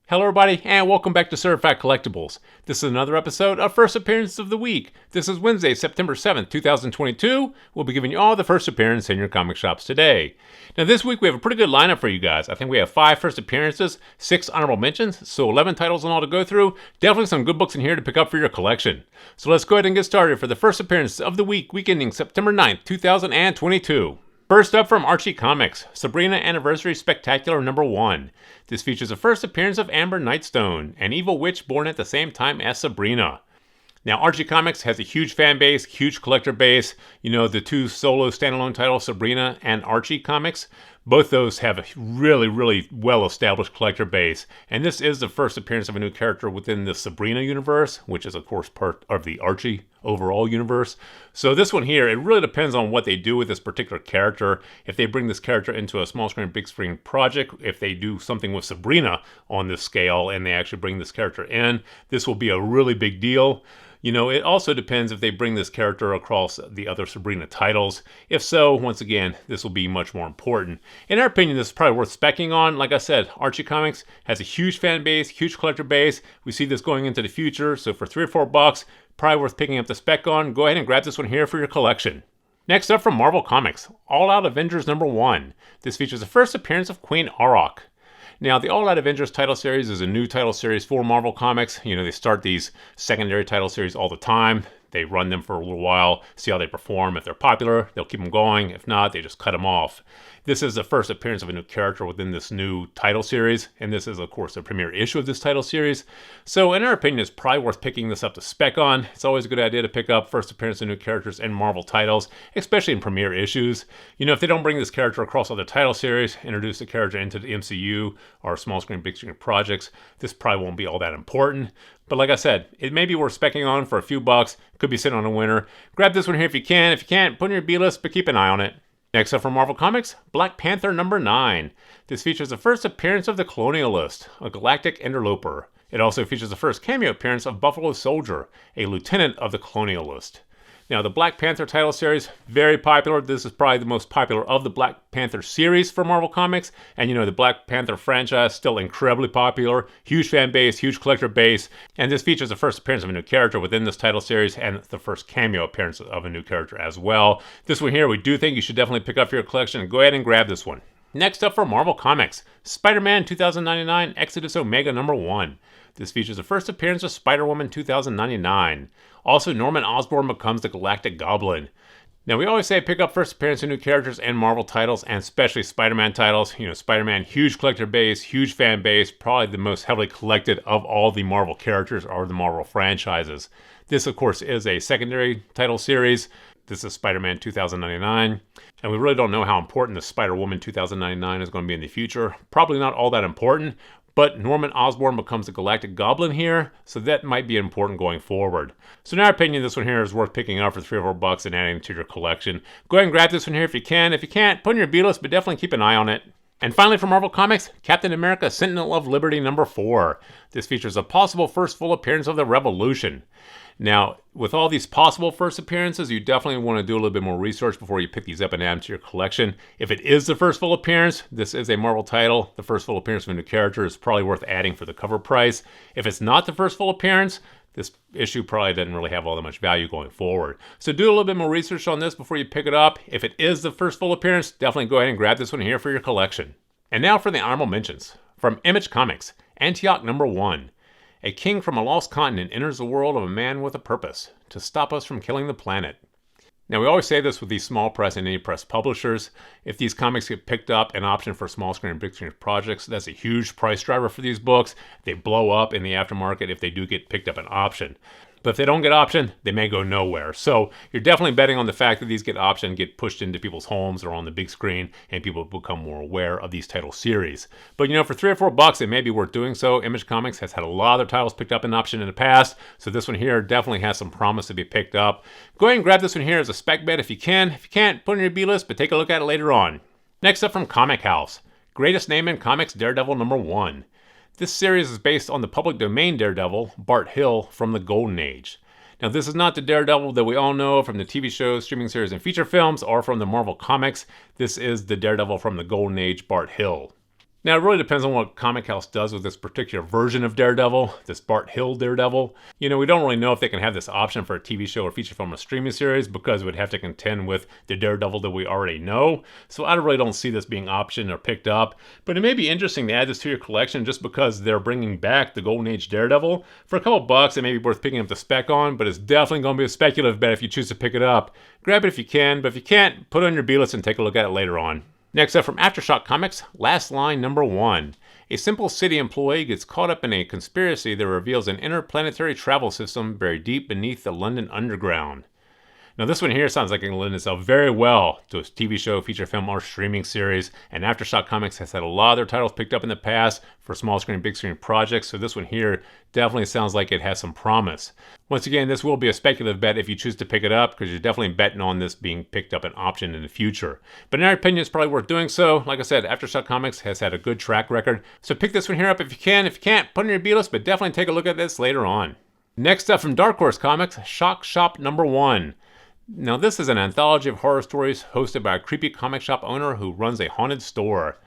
Hello everybody, and welcome back to Certified Collectibles. This is another episode of First Appearance of the Week. This is Wednesday, September 7th, 2022. We'll be giving you all the first appearance in your comic shops today. Now this week we have a pretty good lineup for you guys. I think we have 5 first appearances, 6 honorable mentions, so 11 titles in all to go through. Definitely some good books in here to pick up for your collection. So let's go ahead and get started for the first appearance of the week, week ending September 9th, 2022. First up from Archie Comics, Sabrina Anniversary Spectacular number 1. This features the first appearance of Amber Nightstone, an evil witch born at the same time as Sabrina. Now, Archie Comics has a huge fan base, huge collector base. You know, the 2 solo standalone titles, Sabrina and Archie Comics, both those have a really well-established collector base. And this is the first appearance of a new character within the Sabrina universe, which is, of course, part of the Archie overall universe. So this one here, it really depends on what they do with this particular character. If they bring this character into a small screen, big screen project, if they do something with Sabrina on this scale and they actually bring this character in, this will be a really big deal. You know, it also depends if they bring this character across the other Sabrina titles. If so, once again, this will be much more important. In our opinion, this is probably worth speccing on. Like I said, Archie Comics has a huge fan base, huge collector base. We see this going into the future, so for $3 or $4, probably worth picking up the spec on. Go ahead and grab this one here for your collection. Next up from Marvel Comics, All Out Avengers number 1. This features the first appearance of Queen Arok. Now, the All Out Avengers title series is a new title series for Marvel Comics. You know, they start these secondary title series all the time. They run them for a little while, see how they perform. If they're popular, they'll keep them going. If not, they just cut them off. This is the first appearance of a new character within this new title series, and this is, of course, the premiere issue of this title series. So, in our opinion, it's probably worth picking this up to spec on. It's always a good idea to pick up first appearance of new characters in Marvel titles, especially in premiere issues. You know, if they don't bring this character across other title series, introduce the character into the MCU or small screen, big screen projects, this probably won't be all that important. But like I said, it may be worth specking on for a few bucks. Could be sitting on a winner. Grab this one here if you can. If you can't, put it in your B-list, but keep an eye on it. Next up from Marvel Comics, Black Panther number 9. This features the first appearance of the Colonialist, a galactic interloper. It also features the first cameo appearance of Buffalo Soldier, a lieutenant of the Colonialist. Now, the Black Panther title series, very popular. This is probably the most popular of the Black Panther series for Marvel Comics. And, you know, the Black Panther franchise, still incredibly popular. Huge fan base, huge collector base. And this features the first appearance of a new character within this title series and the first cameo appearance of a new character as well. This one here, we do think you should definitely pick up for your collection and go ahead and grab this one. Next up for Marvel Comics, Spider-Man 2099 Exodus Omega number 1. This features the first appearance of Spider-Woman 2099. Also, Norman Osborn becomes the Galactic Goblin. Now, we always say pick up first appearance of new characters in Marvel titles, and especially Spider-Man titles. You know, Spider-Man, huge collector base, huge fan base, probably the most heavily collected of all the Marvel characters or the Marvel franchises. This, of course, is a secondary title series. This is Spider-Man 2099. And we really don't know how important the Spider-Woman 2099 is going to be in the future. Probably not all that important. But Norman Osborn becomes the Galactic Goblin here, so that might be important going forward. So in our opinion, this one here is worth picking up for $3 or $4 and adding to your collection. Go ahead and grab this one here if you can. If you can't, put in your B-list, but definitely keep an eye on it. And finally, from Marvel Comics, Captain America Sentinel of Liberty number 4. This features a possible first full appearance of the Revolution. Now, with all these possible first appearances, you definitely want to do a little bit more research before you pick these up and add them to your collection. If it is the first full appearance, this is a Marvel title. The first full appearance of a new character is probably worth adding for the cover price. If it's not the first full appearance, this issue probably doesn't really have all that much value going forward. So do a little bit more research on this before you pick it up. If it is the first full appearance, definitely go ahead and grab this one here for your collection. And now for the honorable mentions. From Image Comics, Antioch number 1. A king from a lost continent enters the world of a man with a purpose, to stop us from killing the planet. Now, we always say this with these small press and indie press publishers. If these comics get picked up and optioned for small screen and big screen projects, that's a huge price driver for these books. They blow up in the aftermarket if they do get picked up and optioned. But if they don't get optioned, they may go nowhere. So you're definitely betting on the fact that these get optioned, get pushed into people's homes or on the big screen, and people become more aware of these title series. But you know, for $3 or $4, it may be worth doing so. Image Comics has had a lot of their titles picked up and optioned in the past, so this one here definitely has some promise to be picked up. Go ahead and grab this one here as a spec bet if you can. If you can't, put it in your B-list, but take a look at it later on. Next up from Comic House, Greatest Name in Comics Daredevil number 1. This series is based on the public domain Daredevil, Bart Hill, from the Golden Age. Now, this is not the Daredevil that we all know from the TV shows, streaming series, and feature films, or from the Marvel Comics. This is the Daredevil from the Golden Age, Bart Hill. Now, it really depends on what Comic House does with this particular version of Daredevil, this Bart Hill Daredevil. We don't really know if they can have this option for a TV show or feature film or streaming series because it would have to contend with the Daredevil that we already know. So I really don't see this being optioned or picked up. But it may be interesting to add this to your collection just because they're bringing back the Golden Age Daredevil. For a couple bucks, it may be worth picking up the spec on, but it's definitely going to be a speculative bet if you choose to pick it up. Grab it if you can, but if you can't, put it on your B-list and take a look at it later on. Next up from Aftershock Comics, Last Line number 1. A simple city employee gets caught up in a conspiracy that reveals an interplanetary travel system buried deep beneath the London Underground. Now this one here sounds like it can lend itself very well to a TV show, feature film, or streaming series, and Aftershock Comics has had a lot of their titles picked up in the past for small screen, big screen projects, so this one here definitely sounds like it has some promise. Once again, this will be a speculative bet if you choose to pick it up, because you're definitely betting on this being picked up and optioned in the future. But in our opinion, it's probably worth doing so. Like I said, Aftershock Comics has had a good track record, so pick this one here up if you can. If you can't, put it in your B-list, but definitely take a look at this later on. Next up from Dark Horse Comics, Shock Shop number 1. Now this is an anthology of horror stories hosted by a creepy comic shop owner who runs a haunted store.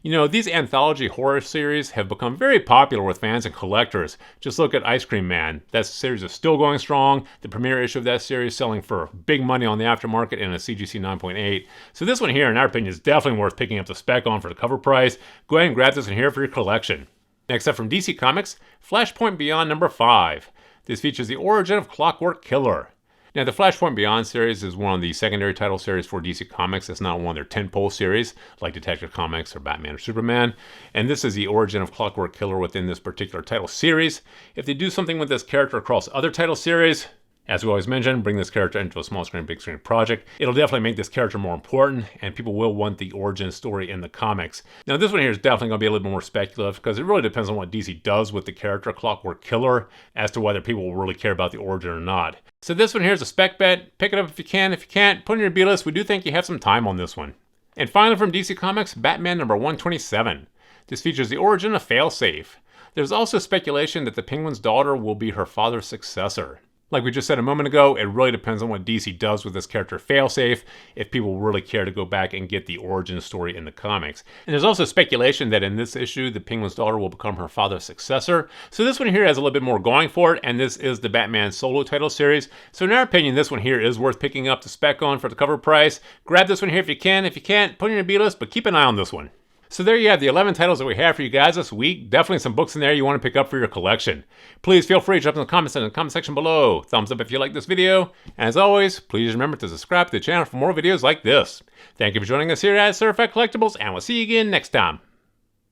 These anthology horror series have become very popular with fans and collectors. Just look at Ice Cream Man. That series is still going strong. The premiere issue of that series selling for big money on the aftermarket and a CGC 9.8. So this one here, in our opinion, is definitely worth picking up the spec on for the cover price. Go ahead and grab this one here for your collection. Next up from DC Comics, Flashpoint Beyond number 5. This features the origin of Clockwork Killer. Now, the Flashpoint Beyond series is one of the secondary title series for DC Comics. It's not one of their tentpole series like Detective Comics or Batman or Superman. And this is the origin of Clockwork Killer within this particular title series. If they do something with this character across other title series, as we always mention, bring this character into a small screen, big screen project. It'll definitely make this character more important, and people will want the origin story in the comics. Now, this one here is definitely going to be a little bit more speculative, because it really depends on what DC does with the character Clockwork Killer as to whether people will really care about the origin or not. So this one here is a spec bet. Pick it up if you can. If you can't, put it in your B-list. We do think you have some time on this one. And finally from DC Comics, Batman number 127. This features the origin of Failsafe. There's also speculation that the Penguin's daughter will be her father's successor. Like we just said a moment ago, it really depends on what DC does with this character Failsafe, if people really care to go back and get the origin story in the comics. And there's also speculation that in this issue, the Penguin's daughter will become her father's successor. So this one here has a little bit more going for it, and this is the Batman solo title series. So in our opinion, this one here is worth picking up the spec on for the cover price. Grab this one here if you can. If you can't, put it in your B-list, but keep an eye on this one. So there you have the 11 titles that we have for you guys this week. Definitely some books in there you want to pick up for your collection. Please feel free to drop in the comments in the comment section below. Thumbs up if you like this video. And as always, please remember to subscribe to the channel for more videos like this. Thank you for joining us here at Certified Collectibles, and we'll see you again next time.